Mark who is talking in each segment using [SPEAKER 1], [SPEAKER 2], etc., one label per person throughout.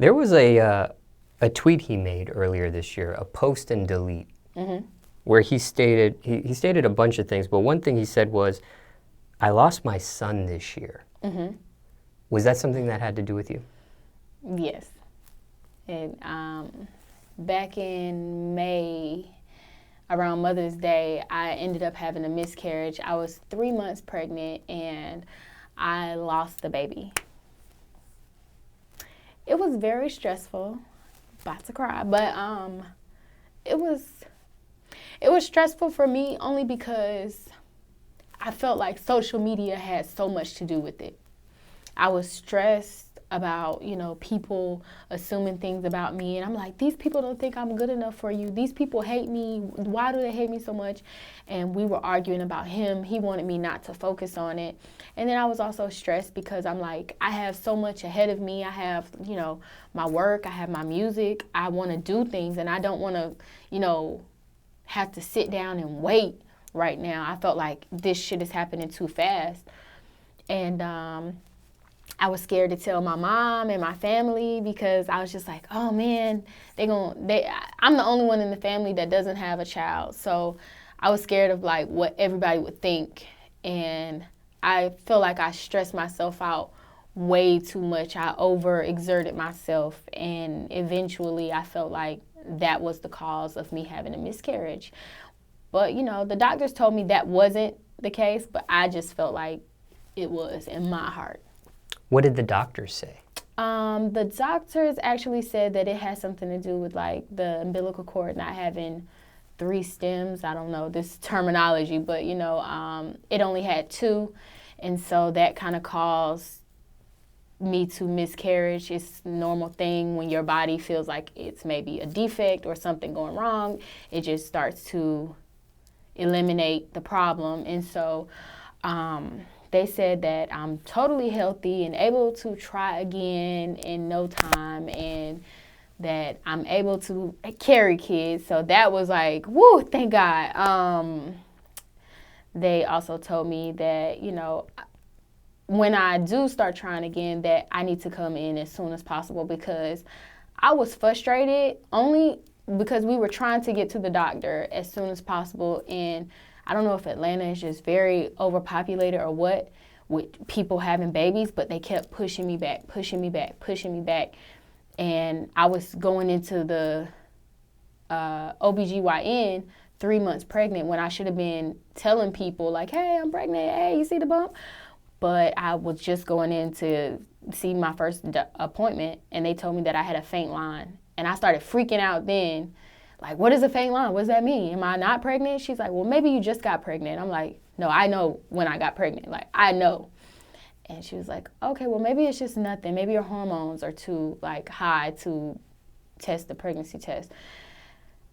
[SPEAKER 1] There was a tweet he made earlier this year, a post and delete, where he stated a bunch of things, but one thing he said was, "I lost my son this year." Was that something that had to do with you?
[SPEAKER 2] Yes. And back in May, around Mother's Day, I ended up having a miscarriage. I was 3 months pregnant, and I lost the baby. It was very stressful. About to cry, but it was stressful for me only because I felt like social media had so much to do with it. I was stressed about, people assuming things about me, and I'm like, these people don't think I'm good enough for you. These people hate me. Why do they hate me so much? And we were arguing about him. He wanted me not to focus on it. And then I was also stressed because I'm like, I have so much ahead of me. I have, my work. I have my music. I want to do things, and I don't want to, have to sit down and wait right now. I felt like this shit is happening too fast. And I was scared to tell my mom and my family because I was just like, oh man, I'm the only one in the family that doesn't have a child. So I was scared of like what everybody would think. And I feel like I stressed myself out way too much. I overexerted myself, and eventually I felt like that was the cause of me having a miscarriage. But, the doctors told me that wasn't the case, but I just felt like it was in my heart.
[SPEAKER 1] What did the doctors say?
[SPEAKER 2] The doctors actually said that it has something to do with like the umbilical cord not having 3 stems. I don't know this terminology, but it only had 2. And so that kind of caused me to miscarriage. It's a normal thing when your body feels like it's maybe a defect or something going wrong. It just starts to eliminate the problem. And so they said that I'm totally healthy and able to try again in no time, and that I'm able to carry kids. So that was like, woo, thank God. They also told me that, when I do start trying again, that I need to come in as soon as possible, because I was frustrated only because we were trying to get to the doctor as soon as possible. And I don't know if Atlanta is just very overpopulated or what, with people having babies, but they kept pushing me back. And I was going into the OBGYN 3 months pregnant when I should have been telling people like, hey, I'm pregnant. Hey, you see the bump? But I was just going in to see my first appointment, and they told me that I had a faint line. And I started freaking out then. Like, what is a faint line? What does that mean? Am I not pregnant? She's like, well, maybe you just got pregnant. I'm like, no, I know when I got pregnant. Like, I know. And she was like, okay, well, maybe it's just nothing. Maybe your hormones are too, like, high to test the pregnancy test.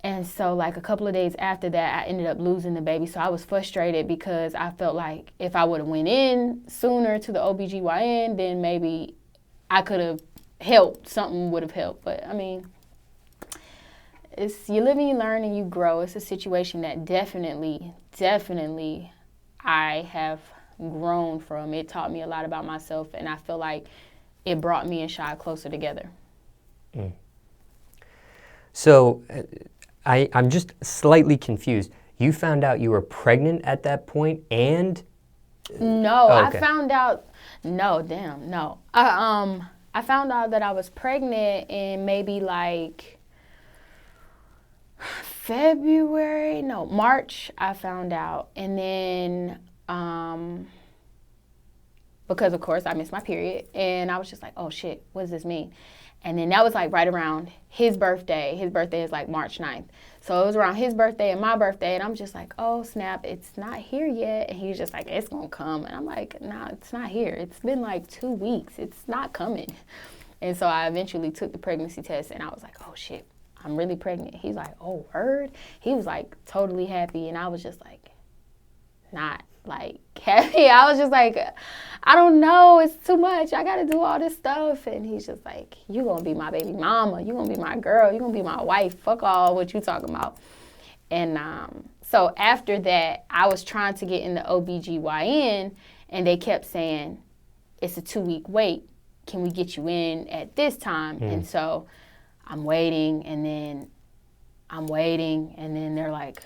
[SPEAKER 2] And so, like, a couple of days after that, I ended up losing the baby. So I was frustrated because I felt like if I would have went in sooner to the OBGYN, then maybe I could have helped. Something would have helped. But, I mean, you live and you learn and you grow. It's a situation that definitely I have grown from. It taught me a lot about myself, and I feel like it brought me and Shad closer together.
[SPEAKER 1] So I'm just slightly confused. You found out you were pregnant at that point, and
[SPEAKER 2] no, oh, okay. I found out. No, damn, no. I found out that I was pregnant in maybe like March. I found out, and then because of course I missed my period, and I was just like, oh shit, what does this mean? And then that was like right around his birthday. His birthday is like March 9th. So it was around his birthday and my birthday, and I'm just like, oh snap, it's not here yet. And he's just like, it's gonna come. And I'm like, nah, it's not here. It's been like 2 weeks. It's not coming. And so I eventually took the pregnancy test, and I was like, oh shit, I'm really pregnant. He's like, oh, word? He was like totally happy, and I was just like, not like happy. I was just like, I don't know, it's too much. I gotta do all this stuff. And he's just like, you gonna be my baby mama. You gonna be my girl. You gonna be my wife. Fuck all what you talking about. And so after that, I was trying to get in the OBGYN, and they kept saying, it's a 2-week wait can we get you in at this time? And so I'm waiting, and then they're like,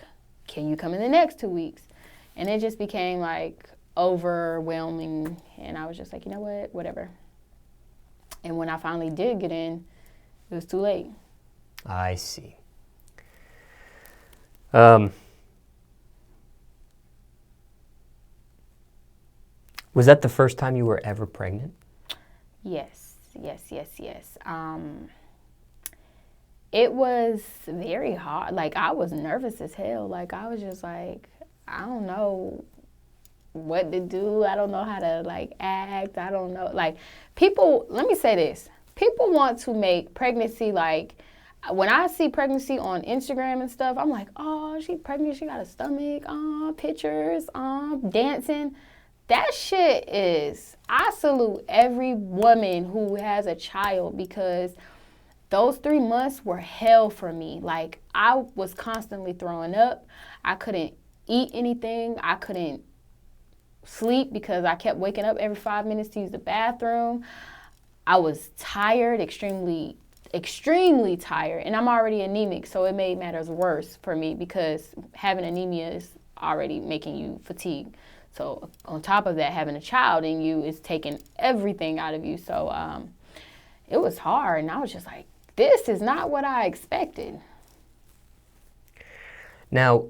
[SPEAKER 2] can you come in the next 2 weeks? And it just became like overwhelming, and I was just like, you know what, whatever. And when I finally did get in, it was too late.
[SPEAKER 1] I see. Was that the first time you were ever pregnant?
[SPEAKER 2] Yes. It was very hard. Like, I was nervous as hell. Like, I was just like, I don't know what to do. I don't know how to, like, act. I don't know. Like, people, let me say this. People want to make pregnancy, like, when I see pregnancy on Instagram and stuff, I'm like, oh, she pregnant, she got a stomach, pictures, dancing. That shit is, I salute every woman who has a child, because those 3 months were hell for me. Like, I was constantly throwing up. I couldn't eat anything. I couldn't sleep because I kept waking up every 5 minutes to use the bathroom. I was tired, extremely tired. And I'm already anemic, so it made matters worse for me because having anemia is already making you fatigued. So on top of that, having a child in you is taking everything out of you. So it was hard, and I was just like, this is not what I expected.
[SPEAKER 1] Now,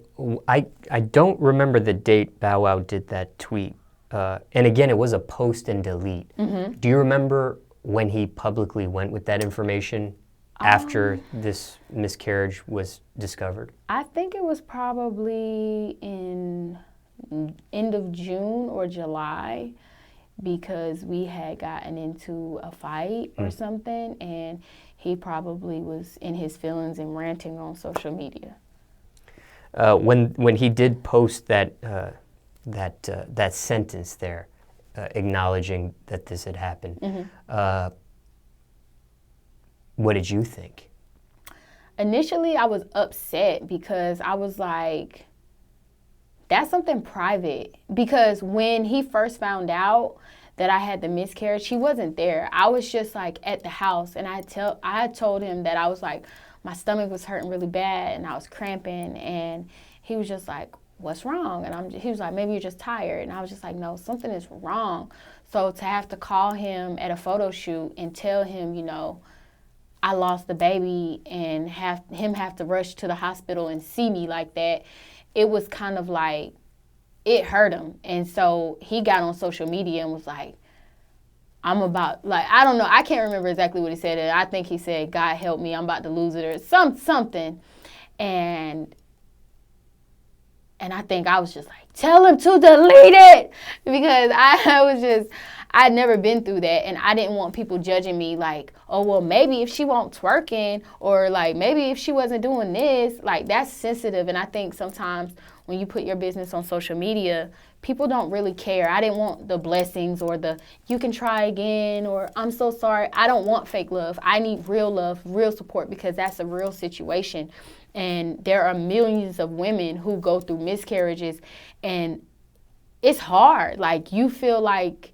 [SPEAKER 1] I don't remember the date Bow Wow did that tweet. And again, it was a post and delete. Mm-hmm. Do you remember when he publicly went with that information after this miscarriage was discovered? I
[SPEAKER 2] think it was probably in end of June or July, because we had gotten into a fight or something, and he probably was in his feelings and ranting on social media.
[SPEAKER 1] When he did post that sentence there, acknowledging that this had happened, what did you think?
[SPEAKER 2] Initially, I was upset because I was like, that's something private. Because when he first found out that I had the miscarriage, he wasn't there. I was just like at the house, and I had told him that I was like, my stomach was hurting really bad and I was cramping, and he was just like, what's wrong? And he was like, maybe you're just tired. And I was just like, no, something is wrong. So to have to call him at a photo shoot and tell him, you know, I lost the baby, and have to rush to the hospital and see me like that, it was kind of like, it hurt him. And so he got on social media and was like, I don't know, I can't remember exactly what he said. I think he said, God help me, I'm about to lose it, or something. And I think I was just like, tell him to delete it, because I'd never been through that, and I didn't want people judging me like, oh, well, maybe if she won't twerking, or like maybe if she wasn't doing this, like that's sensitive. And I think sometimes when you put your business on social media, people don't really care. I didn't want the blessings or the you can try again or I'm so sorry. I don't want fake love. I need real love, real support, because that's a real situation. And there are millions of women who go through miscarriages, and it's hard. Like, you feel like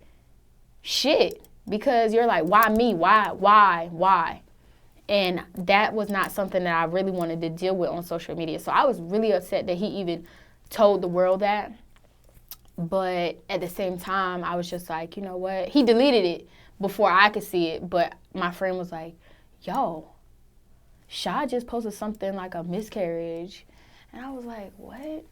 [SPEAKER 2] shit because you're like, why me? Why? And that was not something that I really wanted to deal with on social media. So I was really upset that he even told the world that. But at the same time, I was just like, you know what? He deleted it before I could see it. But my friend was like, yo, Shad just posted something like a miscarriage. And I was like, what?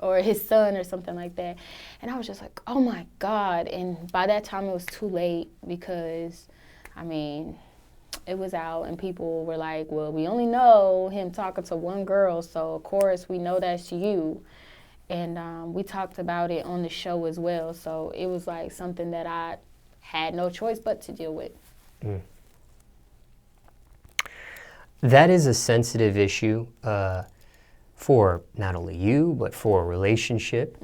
[SPEAKER 2] Or his son or something like that. And I was just like, oh my God. And by that time it was too late, because, I mean, it was out and people were like, well, we only know him talking to one girl, so of course we know that's you. And we talked about it on the show as well. So it was like something that I had no choice but to deal with.
[SPEAKER 1] That is a sensitive issue for not only you, but for a relationship.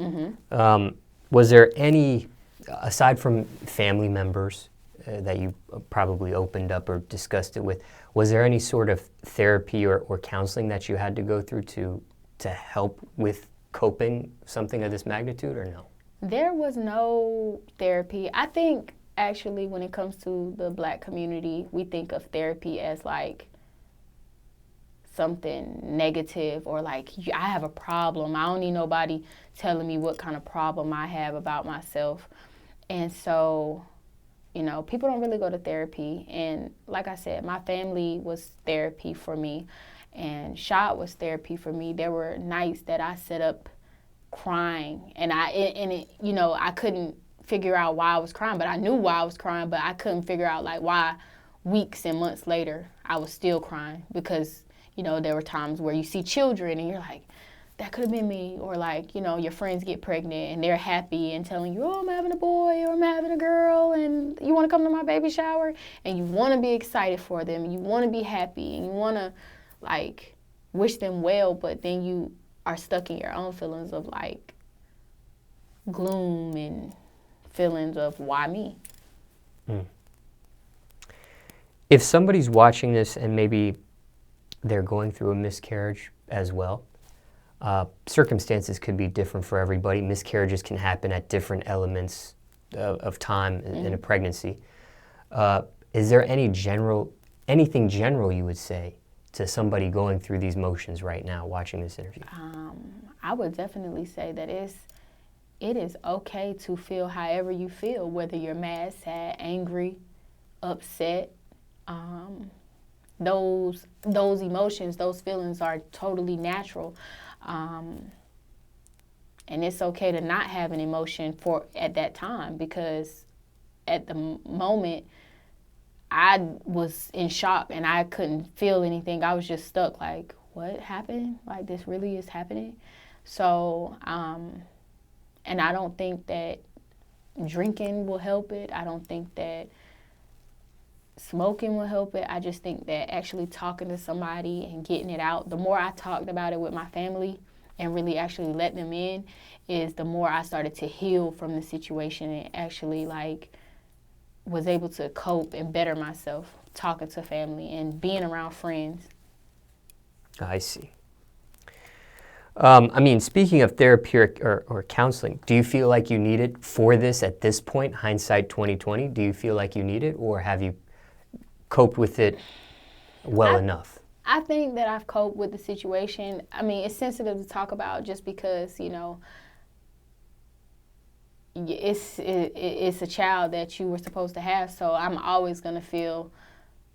[SPEAKER 1] Was there any, aside from family members that you probably opened up or discussed it with, was there any sort of therapy or counseling that you had to go through to help with coping something of this magnitude, or no?
[SPEAKER 2] There was no therapy. I think actually, when it comes to the Black community, we think of therapy as like something negative, or like, I have a problem. I don't need nobody telling me what kind of problem I have about myself. And so, you know, people don't really go to therapy. And like I said, my family was therapy for me, and Shad was therapy for me. There were nights that I sit up crying, and you know, I couldn't figure out why I was crying, but I knew why I was crying, but I couldn't figure out like why weeks and months later I was still crying, because, you know, there were times where you see children and you're like, that could have been me. Or like, you know, your friends get pregnant and they're happy and telling you, oh, I'm having a boy or I'm having a girl and you want to come to my baby shower, and you want to be excited for them and you want to be happy and you want to like wish them well, but then you are stuck in your own feelings of like gloom and feelings of why me.
[SPEAKER 1] If somebody's watching this and maybe they're going through a miscarriage as well, circumstances could be different for everybody. Miscarriages can happen at different elements of time in a pregnancy. Is there anything general you would say to somebody going through these motions right now watching this interview?
[SPEAKER 2] I would definitely say that it is okay to feel however you feel, whether you're mad, sad, angry, upset. Those emotions, those feelings are totally natural. And it's okay to not have an emotion at that time, because at the moment I was in shock and I couldn't feel anything. I was just stuck like, what happened? Like, this really is happening? So, and I don't think that drinking will help it. I don't think that smoking will help it. I just think that actually talking to somebody and getting it out, the more I talked about it with my family and really actually let them in, is the more I started to heal from the situation and actually like was able to cope and better myself talking to family and being around friends.
[SPEAKER 1] I see. I mean, speaking of therapeutic or counseling, do you feel like you need it for this at this point, hindsight 2020? Do you feel like you need it, or have you coped with it well enough?
[SPEAKER 2] I think that I've coped with the situation. I mean, it's sensitive to talk about just because, you know, it's a child that you were supposed to have. So I'm always going to feel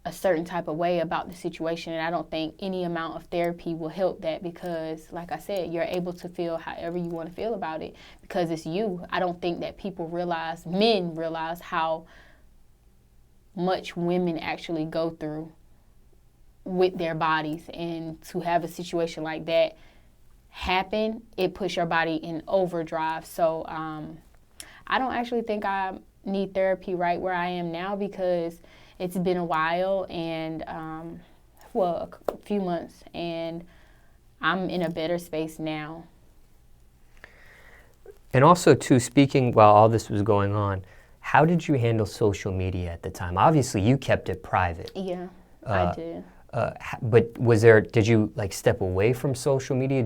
[SPEAKER 2] a certain type of way about the situation. And I don't think any amount of therapy will help that, because, like I said, you're able to feel however you want to feel about it because it's you. I don't think that men realize how much women actually go through with their bodies, and to have a situation like that happen, it puts your body in overdrive. So I don't actually think I need therapy right where I am now, because it's been a while and a few months, and I'm in a better space now.
[SPEAKER 1] And also, too, speaking while all this was going on, how did you handle social media at the time? Obviously, you kept it private.
[SPEAKER 2] Yeah, I did.
[SPEAKER 1] But did you like step away from social media?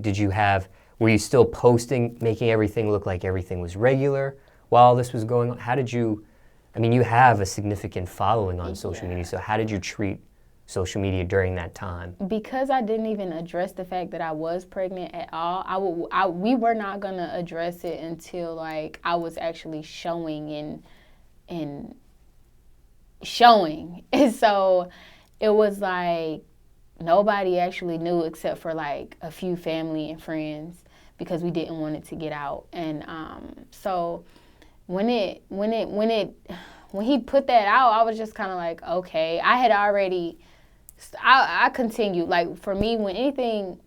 [SPEAKER 1] Were you still posting, making everything look like everything was regular while this was going on? You have a significant following on social media, so how did you treat social media during that time? Because
[SPEAKER 2] I didn't even address the fact that I was pregnant at all, we were not going to address it until like I was actually showing and showing. And so it was like nobody actually knew except for like a few family and friends, because we didn't want it to get out. And so when he put that out, I was just kind of like, okay. I continued. Like, for me, when anything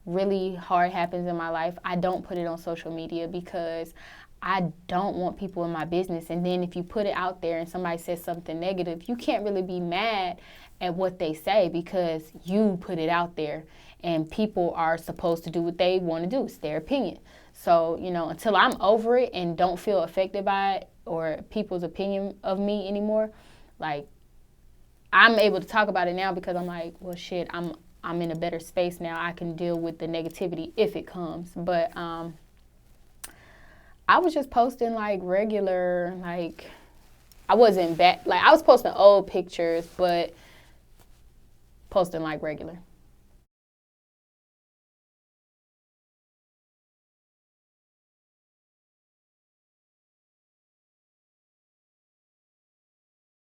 [SPEAKER 2] really hard happens in my life, I don't put it on social media, because I don't want people in my business. And then if you put it out there and somebody says something negative, you can't really be mad at what they say, because you put it out there, and people are supposed to do what they want to do. It's their opinion. So, you know, until I'm over it and don't feel affected by it or people's opinion of me anymore, like, I'm able to talk about it now, because I'm like, well, shit, I'm in a better space now. I can deal with the negativity if it comes. But I was just posting like regular, like I wasn't back. Like, I was posting old pictures, but posting like regular.